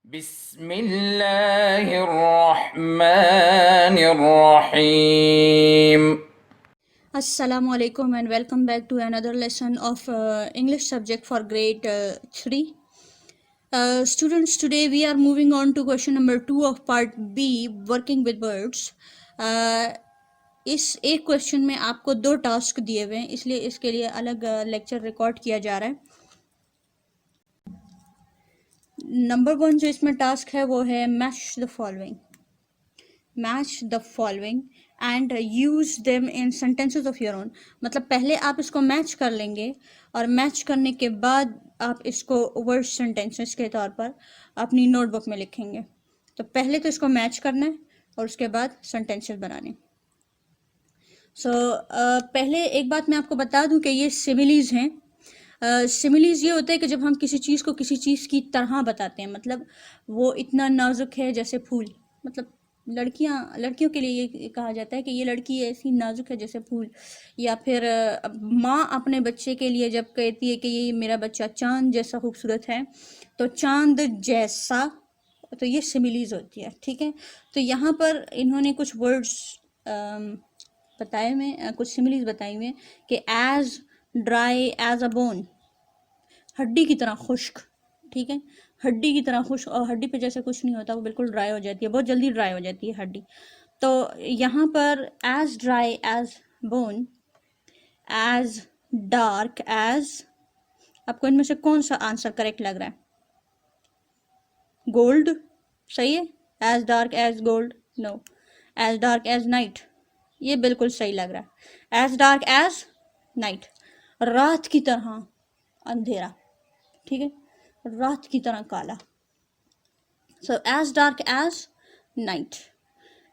Bismillahirrahmanirrahim. Assalamu alaikum and welcome back to another lesson of English subject for grade 3. Students, today we are moving on to question number 2 of part B, working with words. इस एक question में आपको 2 task दिए हुए हैं, इसलिए इसके लिए अलग लेक्चर रिकॉर्ड किया जा रहा है. नंबर 1 जो इसमें टास्क है वो है match the following and use them in sentences of your own. मतलब पहले आप इसको मैच कर लेंगे और मैच करने के बाद आप इसको वर्ड सेंटेंसेस के तौर पर अपनी नोटबुक में लिखेंगे. तो पहले तो इसको मैच करना है और उसके बाद सेंटेंसेस बनाने. पहले एक बात मैं आपको बता दूं कि ये सिमिलीज हैं. सिमिलीज ये होता है कि जब हम किसी चीज़ को किसी चीज़ की तरह बताते हैं, मतलब वो इतना नाजुक है जैसे फूल. मतलब लड़कियों के लिए ये कहा जाता है कि ये लड़की ऐसी नाजुक है जैसे फूल. या फिर माँ अपने बच्चे के लिए जब कहती है कि ये मेरा बच्चा चांद जैसा खूबसूरत है, तो चांद जैसा, तो ये सिमिलीज होती है. ठीक है, तो यहाँ पर इन्होंने कुछ वर्ड्स बताए हुए, कुछ सिमिलीज बताई हुए कि as dry as a bone, हड्डी की तरह खुश्क. ठीक है, हड्डी की तरह खुश्क, और हड्डी पे जैसे कुछ नहीं होता, वो बिल्कुल ड्राई हो जाती है, बहुत जल्दी ड्राई हो जाती है हड्डी. तो यहाँ पर as dry as bone, as dark as, आपको इनमें से कौन सा आंसर करेक्ट लग रहा है? गोल्ड सही है. As dark as gold no. As dark as night, ये बिल्कुल सही लग रहा है. एज डार्क एज नाइट, रात की तरह अंधेरा. ठीक है, रात की तरह काला. So as dark as night.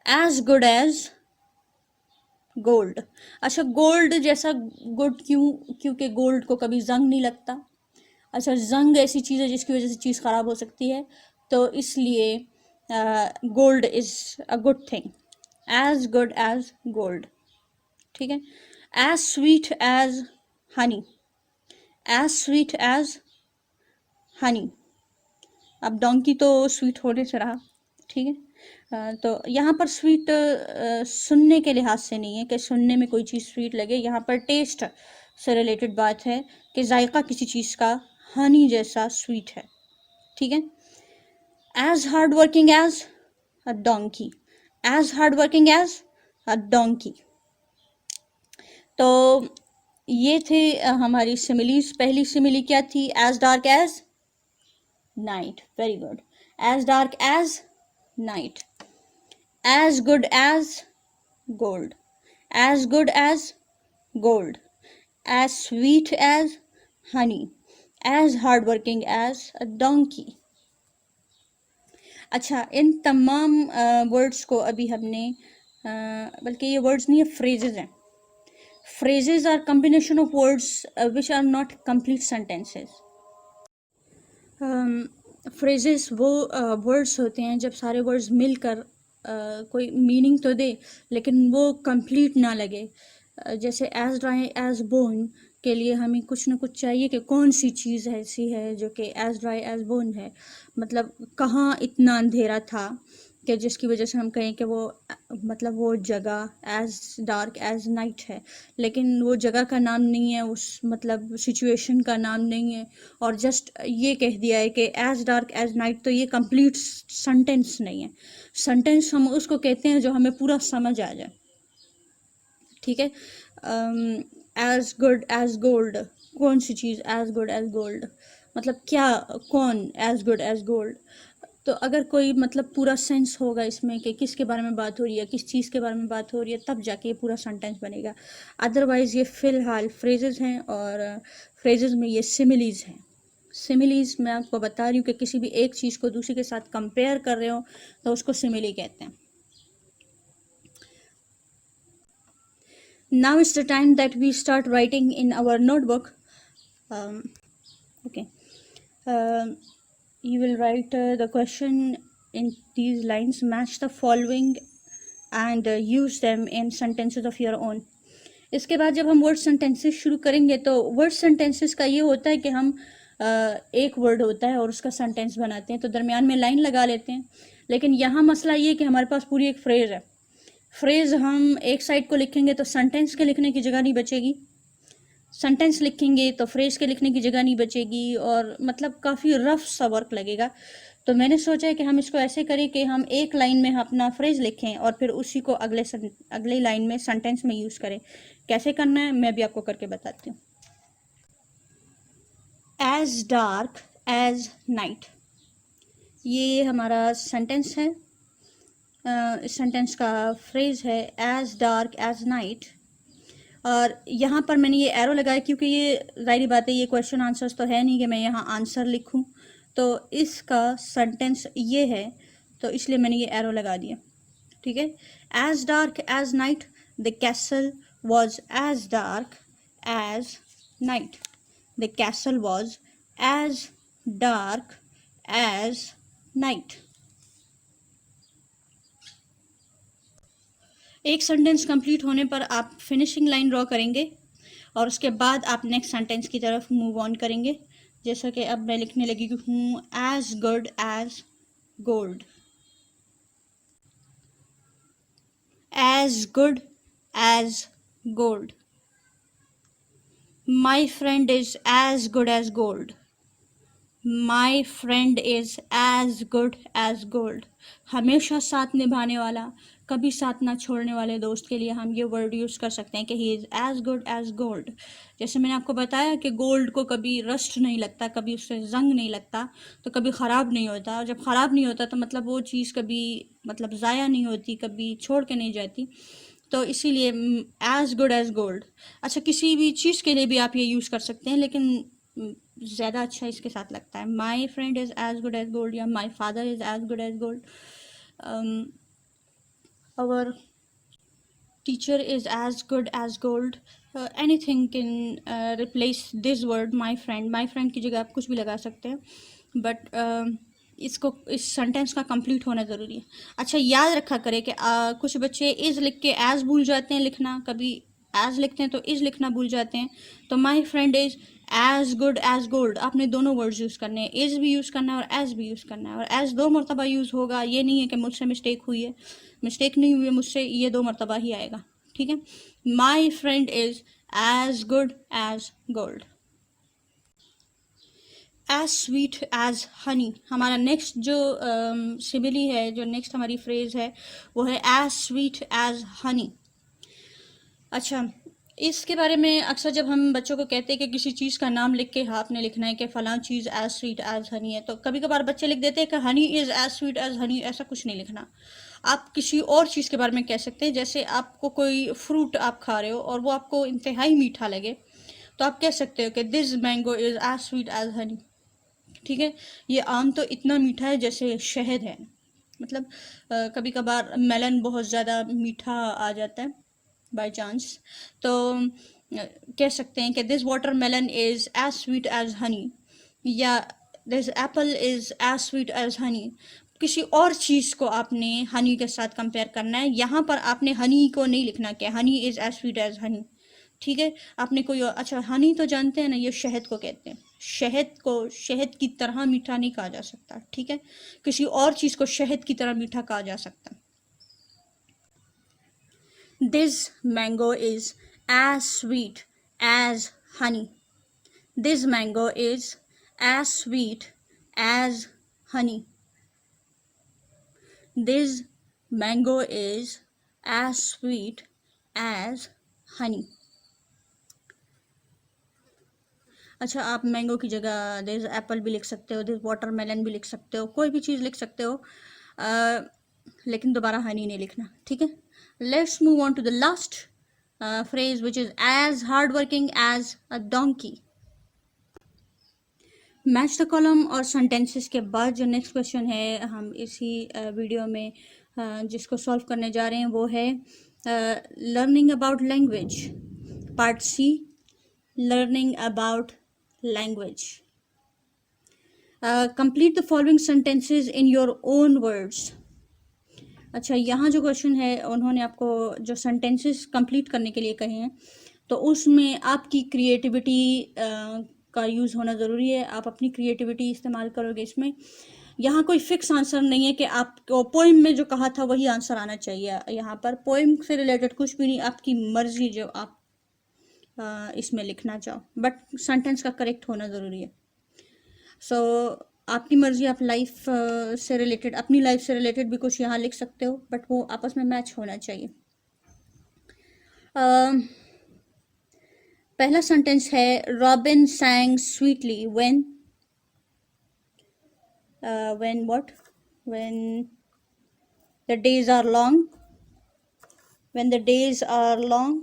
As good as gold. अच्छा, गोल्ड जैसा गुड क्यों? क्योंकि गोल्ड को कभी जंग नहीं लगता. अच्छा, जंग ऐसी चीज़ है जिसकी वजह से चीज़ ख़राब हो सकती है, तो इसलिए gold is a good thing. As good as gold. ठीक है, as sweet as honey. As sweet as honey. अब डोंकी तो स्वीट होने से रहा. ठीक है, तो यहाँ पर स्वीट सुनने के लिहाज से नहीं है कि सुनने में कोई चीज़ स्वीट लगे. यहाँ पर टेस्ट से रिलेटेड बात है कि जायका किसी चीज़ का हनी जैसा स्वीट है. ठीक है, as hard working as a donkey. As hard working as a donkey. तो ये थे हमारी सिमिलीज. पहली सिमिली क्या थी? As dark as night. Very good. As dark as night. As good as gold. As good as gold. As sweet as honey. As hard working as a donkey. अच्छा, इन तमाम वर्ड्स को अभी हमने बल्कि ये वर्ड्स नहीं है, फ्रेजेस हैं. Phrases are combination of words which are not complete sentences. Phrases वो words होते हैं जब सारे words मिलकर कोई meaning तो दे लेकिन वो complete ना लगे. जैसे as dry as bone के लिए हमें कुछ ना कुछ चाहिए कि कौन सी चीज़ ऐसी है जो कि as dry as bone है. मतलब कहाँ इतना अंधेरा था कि जिसकी वजह से हम कहें कि वो मतलब वो जगह एज डार्क एज नाइट है, लेकिन वो जगह का नाम नहीं है, उस मतलब सिचुएशन का नाम नहीं है, और जस्ट ये कह दिया है कि एज डार्क एज नाइट. तो ये कंप्लीट सेंटेंस नहीं है. सेंटेंस हम उसको कहते हैं जो हमें पूरा समझ आ जाए. ठीक है, एज गुड एज गोल्ड, कौन सी चीज़ एज गुड एज गोल्ड, मतलब क्या, कौन एज गुड एज गोल्ड. तो अगर कोई मतलब पूरा सेंस होगा इसमें कि किसके बारे में बात हो रही है, किस चीज़ के बारे में बात हो रही है, तब जाके ये पूरा सेंटेंस बनेगा. अदरवाइज़ ये फ़िलहाल फ्रेजेस हैं, और फ्रेजेस में ये सिमिलीज़ हैं. सिमिलीज़ मैं आपको बता रही हूँ कि किसी भी एक चीज़ को दूसरी के साथ कंपेयर कर रहे हो तो उसको सिमिली कहते हैं. Now it's the time that we start writing in our notebook. Okay. You will write the question in these lines. Match the following and use them in sentences of your own. इसके बाद जब हम word sentences शुरू करेंगे तो word sentences का ये होता है कि हम एक वर्ड होता है और उसका सेंटेंस बनाते हैं तो दरमियान में लाइन लगा लेते हैं। लेकिन यहाँ मसला ये कि हमारे पास पूरी एक फ्रेज़ है। फ्रेज़ हम एक साइड को लिखेंगे तो सेंटेंस के लिखने की जगह नहीं बचेगी, सेंटेंस लिखेंगे तो फ्रेज़ के लिखने की जगह नहीं बचेगी, और मतलब काफ़ी रफ सा वर्क लगेगा। तो मैंने सोचा है कि हम इसको ऐसे करें कि हम एक लाइन में अपना फ्रेज़ लिखें और फिर उसी को अगले लाइन में सेंटेंस में यूज़ करें। कैसे करना है मैं भी आपको करके बताती हूँ। एज डार्क एज नाइट, ये हमारा सेंटेंस है। इस सेंटेंस का फ्रेज़ है एज डार्क एज नाइट, और यहाँ पर मैंने ये एरो लगाया क्योंकि ये ज़ाहिर बात है ये क्वेश्चन आंसर्स तो है नहीं कि मैं यहाँ आंसर लिखूँ, तो इसका सेंटेंस ये है तो इसलिए मैंने ये एरो लगा दिया। ठीक है, as dark as night the castle was as dark as night, the castle was as dark as night. एक सेंटेंस कंप्लीट होने पर आप फिनिशिंग लाइन ड्रॉ करेंगे और उसके बाद आप नेक्स्ट सेंटेंस की तरफ मूव ऑन करेंगे। जैसा कि अब मैं लिखने लगी हूँ as good as gold, as good as gold, my friend is as good as gold, my friend is as good as gold. हमेशा साथ निभाने वाला, कभी साथ ना छोड़ने वाले दोस्त के लिए हम ये वर्ड यूज़ कर सकते हैं कि he is as good as gold. जैसे मैंने आपको बताया कि गोल्ड को कभी रस्ट नहीं लगता, कभी उससे जंग नहीं लगता, तो कभी ख़राब नहीं होता, और जब ख़राब नहीं होता तो मतलब वो चीज़ कभी मतलब ज़ाया नहीं होती, कभी छोड़ के नहीं जाती, तो इसीलिए एज गुड एज गोल्ड। अच्छा, किसी भी चीज़ के लिए भी आप ये यूज़ कर सकते हैं, लेकिन ज़्यादा अच्छा इसके साथ लगता है my friend is as good as gold या my father is as good as gold, our teacher is as good as gold, anything can replace this word my friend की जगह आप कुछ भी लगा सकते हैं, बट इसको इस सेंटेंस का कंप्लीट होना ज़रूरी है। अच्छा, याद रखा करें कि कुछ बच्चे इज़ लिख के एज़ भूल जाते हैं लिखना, कभी एज़ लिखते हैं तो इज़ लिखना भूल जाते हैं। तो my friend is as good as gold, आपने दोनों वर्ड्स यूज़ करने हैं, इज़ भी यूज़ करना है और एज़ भी यूज़ करना है, और एज़ 2 मरतबा यूज़ होगा, ये नहीं है कि मुझसे मिस्टेक हुई है, मिस्टेक नहीं हुई है मुझसे, ये 2 मरतबा ही आएगा। ठीक है, my friend is as good as gold, as sweet as honey. हमारा नेक्स्ट जो सिमिली है, जो नेक्स्ट हमारी फ्रेज़ है वो है एज स्वीट एज हनी। अच्छा, इसके बारे में अक्सर जब हम बच्चों को कहते हैं कि किसी चीज़ का नाम लिख के आपने लिखना है कि फ़लाँ चीज़ एज स्वीट एज हनी है, तो कभी कभार बच्चे लिख देते हैं कि honey is as sweet as honey. ऐसा कुछ नहीं लिखना। आप किसी और चीज़ के बारे में कह सकते हैं, जैसे आपको कोई फ्रूट आप खा रहे हो और वो आपको इंतहाई मीठा लगे, तो आप कह सकते हो कि this mango is as sweet as honey. ठीक है, ये आम तो इतना मीठा है जैसे शहद है। मतलब कभी कभार मेलन बहुत ज़्यादा मीठा आ जाता है बाय चांस, तो कह सकते हैं कि this watermelon is as sweet as honey, या this apple is as sweet as honey. किसी और चीज़ को आपने हनी के साथ कंपेयर करना है। यहाँ पर आपने हनी को नहीं लिखना कि honey is as sweet as honey. ठीक है, आपने कोई और, अच्छा हनी तो जानते हैं ना, ये शहद को कहते हैं। शहद को शहद की तरह मीठा नहीं कहा जा सकता। ठीक है, किसी और चीज़ को शहद की तरह मीठा कहा जा सकता है। This mango is as sweet as honey. This mango is as sweet as honey. This mango is as sweet as honey. अच्छा, आप मैंगो की जगह दिस एप्पल भी लिख सकते हो, दिस वाटरमेलन भी लिख सकते हो, कोई भी चीज़ लिख सकते हो, लेकिन दोबारा हनी नहीं लिखना। ठीक है, let's move on to the last phrase which is as hard working as a donkey. Match the column और सेंटेंसेस के बाद जो नेक्स्ट क्वेश्चन है हम इसी वीडियो में जिसको सॉल्व करने जा रहे हैं वो है learning about language, part C, learning about language. Complete the following sentences in your own words. अच्छा, यहाँ जो क्वेश्चन है उन्होंने आपको जो सेंटेंसेस कंप्लीट करने के लिए कहे हैं, तो उसमें आपकी क्रिएटिविटी का यूज़ होना ज़रूरी है। आप अपनी क्रिएटिविटी इस्तेमाल करोगे इसमें। यहाँ कोई फिक्स आंसर नहीं है कि आपको पोइम में जो कहा था वही आंसर आना चाहिए। यहाँ पर पोइम से रिलेटेड कुछ भी नहीं, आपकी मर्जी जो आप इसमें लिखना चाहो, बट सेंटेंस का करेक्ट होना ज़रूरी है। सो आपकी मर्जी, आप लाइफ से रिलेटेड, अपनी लाइफ से रिलेटेड भी कुछ यहाँ लिख सकते हो, बट वो आपस में मैच होना चाहिए। पहला सेंटेंस है robin सैंग sweetly when what when the days are long, when the days are long।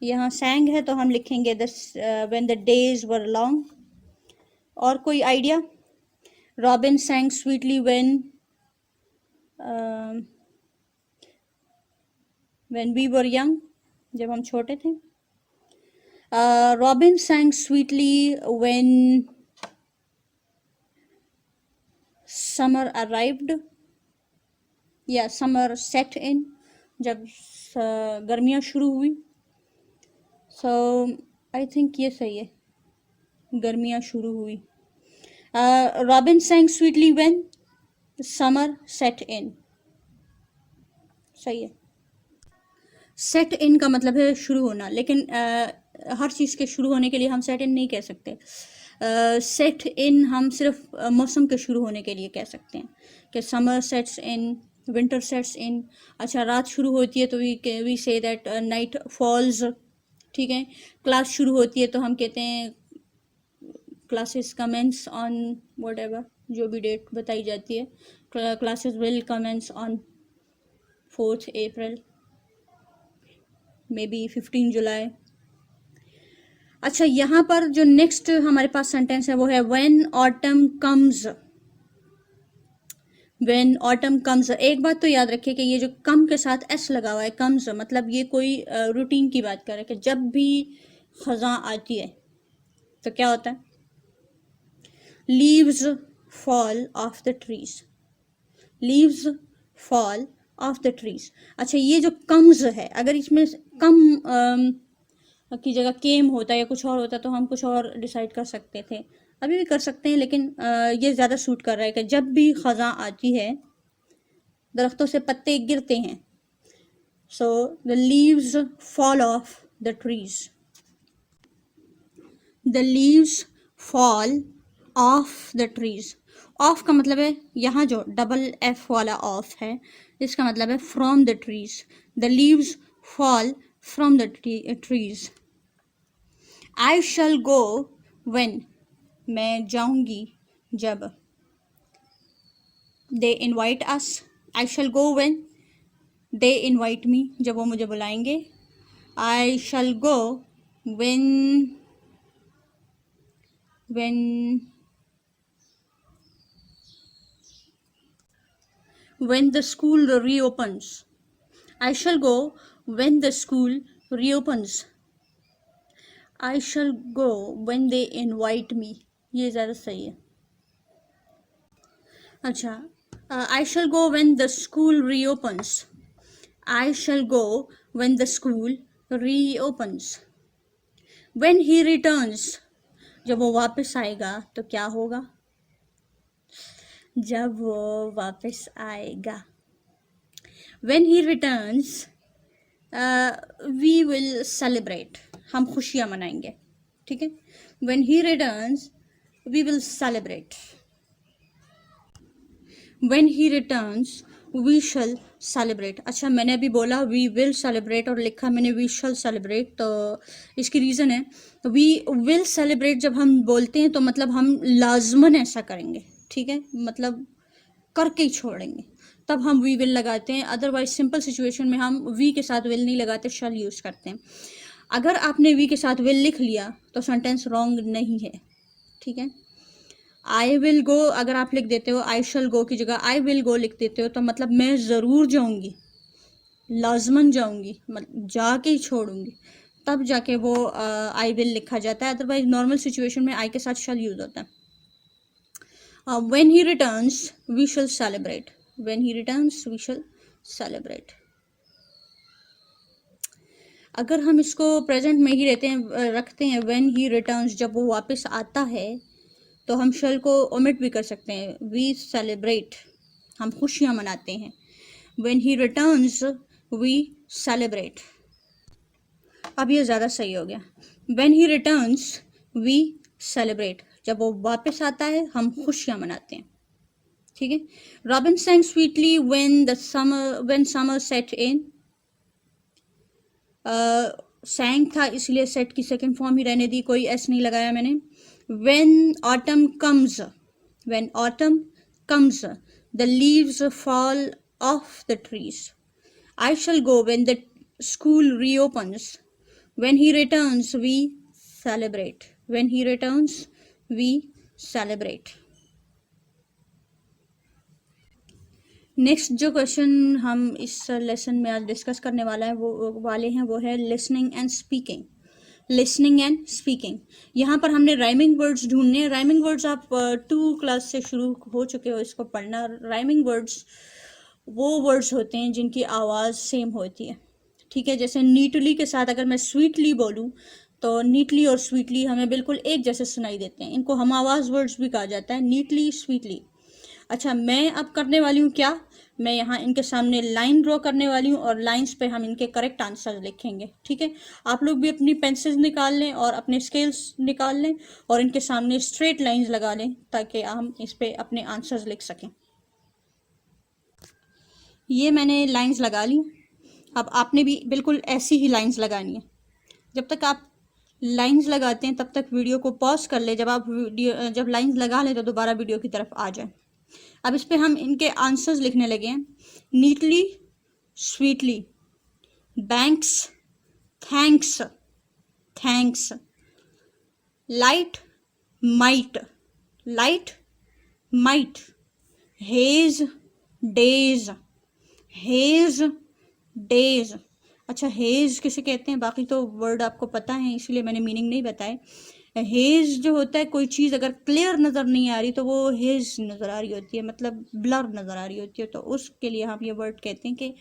यहाँ sang है तो हम लिखेंगे this when the days were long। और कोई idea? Robin sang sweetly when we were young, जब हम छोटे थे। Robin sang sweetly when summer arrived, या summer set in, जब गर्मियाँ शुरू हुई। सो आई थिंक ये सही है, गर्मियाँ शुरू हुई। Robin sang sweetly when summer set in, सही है। सेट इन का मतलब है शुरू होना, लेकिन हर चीज़ के शुरू होने के लिए हम सेट इन नहीं कह सकते। सेट इन हम सिर्फ मौसम के शुरू होने के लिए कह सकते हैं कि summer sets in, winter sets in. अच्छा, रात शुरू होती है तो we say that night false, ठीक है। क्लास शुरू होती है तो हम कहते हैं क्लासेस कमेंस ऑन व्हाटएवर, जो भी डेट बताई जाती है, classes will commence on 4th April, may be 15 July. अच्छा, यहाँ पर जो नेक्स्ट हमारे पास सेंटेंस है वो है when autumn comes. When autumn comes, एक बात तो याद रखिए कि ये जो कम के साथ एस लगा हुआ है, कम्स, मतलब ये कोई रूटीन की बात कर रहा है कि जब भी खज़ां आती है तो क्या होता है? Leaves fall off the trees, leaves fall off the trees. अच्छा, ये जो कम्स है, अगर इसमें कम की जगह केम होता या कुछ और होता तो हम कुछ और डिसाइड कर सकते थे, अभी भी कर सकते हैं, लेकिन ये ज़्यादा सूट कर रहा है कि जब भी खज़ां आती है दरख्तों से पत्ते गिरते हैं। So the leaves fall off the trees, the leaves fall off the trees. Of का मतलब है यहाँ जो डबल एफ वाला ऑफ है, इसका मतलब है from the trees. The leaves fall from the trees. I shall go when, मैं जाऊंगी जब। They invite us, I shall go when they invite me, जब वो मुझे बुलाएंगे। I shall go when the school reopens, I shall go when the school reopens। I shall go when they invite me, ये ज़्यादा सही है। अच्छा, I shall go when the school reopens, I shall go when the school reopens। When he returns, जब वो वापस आएगा तो क्या होगा? जब वो वापस आएगा, when he returns, we will celebrate, हम खुशियाँ मनाएंगे, ठीक है। when he returns, we will celebrate। when he returns, we shall celebrate। अच्छा, मैंने अभी बोला we will celebrate और लिखा मैंने we shall celebrate, तो इसकी रीज़न है we will celebrate। जब हम बोलते हैं तो मतलब हम लाजमन ऐसा करेंगे, ठीक है, मतलब करके ही छोड़ेंगे, तब हम वी विल लगाते हैं। अदरवाइज सिंपल सिचुएशन में हम वी के साथ विल नहीं लगाते, शल यूज़ करते हैं। अगर आपने वी के साथ विल लिख लिया तो सेंटेंस रॉन्ग नहीं है, ठीक है। आई विल गो अगर आप लिख देते हो, आई शल गो की जगह आई विल गो लिख देते हो, तो मतलब मैं ज़रूर जाऊँगी, लाजमन जाऊँगी, मतलब जाके ही छोड़ूंगी, तब जाके वो आई विल लिखा जाता है। अदरवाइज नॉर्मल सिचुएशन में आई के साथ शल यूज़ होता है। When he returns, we shall celebrate। when he returns, we shall celebrate। अगर हम इसको प्रेजेंट में ही रखते हैं व्हेन ही रिटर्न्स, जब वो वापस आता है, तो हम शल को ओमिट भी कर सकते हैं। वी सेलिब्रेट, हम खुशियाँ मनाते हैं। When he returns we celebrate. अब ये ज़्यादा सही हो गया। When he returns we celebrate, जब वो वापस आता है हम खुशियाँ मनाते हैं। ठीक है। Robin sang sweetly when summer set in। सैंग था इसलिए सेट की सेकंड फॉर्म ही रहने दी, कोई एस नहीं लगाया मैंने। When autumn comes, when autumn comes the leaves fall off the trees. I shall go when the school reopens. When he returns we celebrate, when he returns we celebrate. Next जो question हम इस lesson में आज discuss करने वाले हैं वो है listening and speaking. Listening and speaking, यहाँ पर हमने राइमिंग वर्ड्स ढूंढने हैं। राइमिंग वर्ड्स आप 2 क्लास से शुरू हो चुके हो इसको पढ़ना। राइमिंग वर्ड्स वो वर्ड्स होते हैं जिनकी आवाज़ सेम होती है। ठीक है, जैसे नीटली के साथ अगर मैं स्वीटली बोलूँ तो नीटली और स्वीटली हमें बिल्कुल एक जैसे सुनाई देते हैं। इनको हम आवाज़ वर्ड्स भी कहा जाता है, नीटली स्वीटली। अच्छा, मैं अब करने वाली हूँ क्या, मैं यहाँ इनके सामने लाइन ड्रॉ करने वाली हूँ और लाइंस पे हम इनके करेक्ट आंसर लिखेंगे। ठीक है, आप लोग भी अपनी पेंसिल्स निकाल लें और अपने स्केल्स निकाल लें और इनके सामने स्ट्रेट लाइंस लगा लें ताकि हम इस पे अपने आंसर्स लिख सकें। ये मैंने लाइंस लगा ली। अब आपने भी बिल्कुल ऐसी ही लाइंस लगानी है। जब तक आप लाइंस लगाते हैं तब तक वीडियो को पॉज कर ले। जब लाइंस लगा लें तो दोबारा वीडियो की तरफ आ जाए। अब इस पे हम इनके आंसर्स लिखने लगे हैं। Neatly sweetly, banks thanks thanks, light might light might, hedge days hedge days. अच्छा, हेज किसे कहते हैं बाकी तो वर्ड आपको पता है इसलिए मैंने मीनिंग नहीं बताए। हेज जो होता है, कोई चीज़ अगर क्लियर नज़र नहीं आ रही तो वो हेज नज़र आ रही होती है, मतलब ब्लर नज़र आ रही होती है, तो उसके लिए हम ये वर्ड कहते हैं कि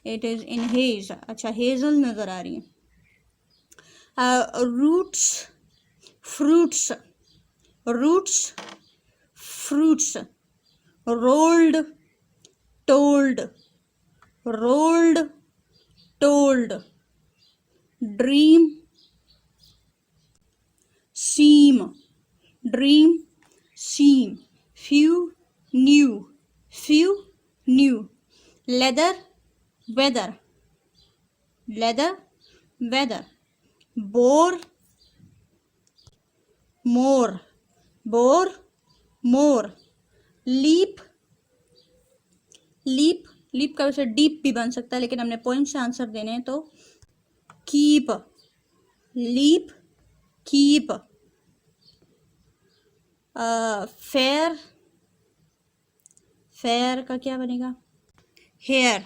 इट इज़ इन हेज। अच्छा, हेजल नज़र आ रही है। Roots fruits, roots fruits, rolled told, rolled told, dream seam, dream seam, few new, leather weather, leather weather, bore more, bore more, leap का वैसे डीप भी बन सकता है लेकिन हमने पॉइंट से आंसर देने हैं तो keep, leap keep, fair, fair का क्या बनेगा, हेयर।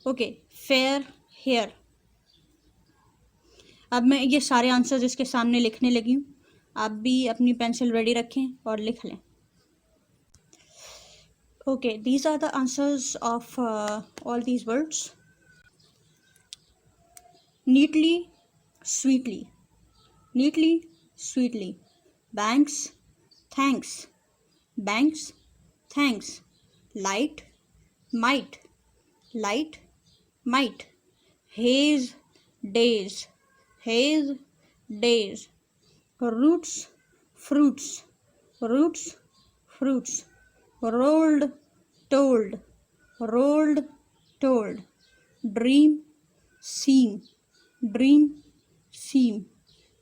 Okay, fair hair. अब मैं ये सारे आंसर्स इसके सामने लिखने लगी हूँ, आप भी अपनी पेंसिल रेडी रखें और लिख लें। Okay, these are the answers of all these words. Neatly sweetly, neatly sweetly, banks thanks, banks thanks, light might, light might, haze days, haze days, roots fruits, roots fruits, rolled told, rolled told, dream seam, dream seam,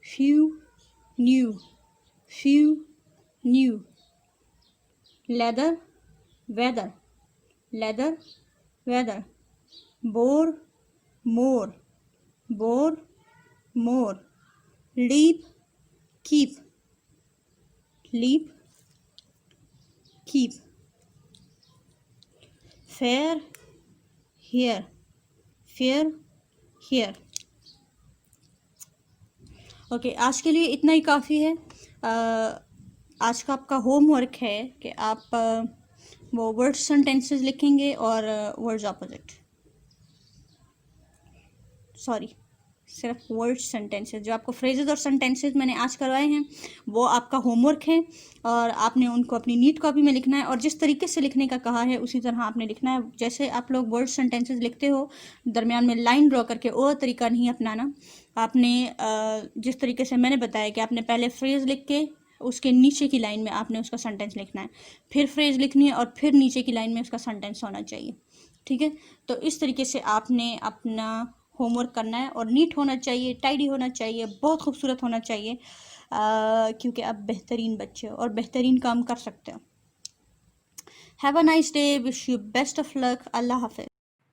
few new, few new, leather weather, leather weather, bore more, bore more, leap keep, leap keep, fair here, fair here। Okay, आज के लिए इतना ही काफ़ी है। आज का आपका homework है कि आप वो वर्ड सेंटेंसेस लिखेंगे और वर्ड्स ऑपोजिट, सॉरी सिर्फ वर्ड सेंटेंसेस। जो आपको फ्रेजेस और सेंटेंसेस मैंने आज करवाए हैं वो आपका होमवर्क है और आपने उनको अपनी नीट कॉपी में लिखना है और जिस तरीके से लिखने का कहा है उसी तरह आपने लिखना है। जैसे आप लोग वर्ड सेंटेंसेस लिखते हो दरमियान में लाइन ड्रॉ करके, वो तरीका नहीं अपनाना। आपने जिस तरीके से मैंने बताया कि आपने पहले फ्रेज़ लिख के उसके नीचे की लाइन में आपने उसका सेंटेंस लिखना है, फिर फ्रेज़ लिखनी है और फिर नीचे की लाइन में उसका सेंटेंस होना चाहिए। ठीक है, तो इस तरीके से आपने अपना होमवर्क करना है और नीट होना चाहिए, टाइडी होना चाहिए, बहुत खूबसूरत होना चाहिए, क्योंकि आप बेहतरीन बच्चे हो और बेहतरीन काम कर सकते हो। Have a nice day, wish you best of luck, Allah Hafiz.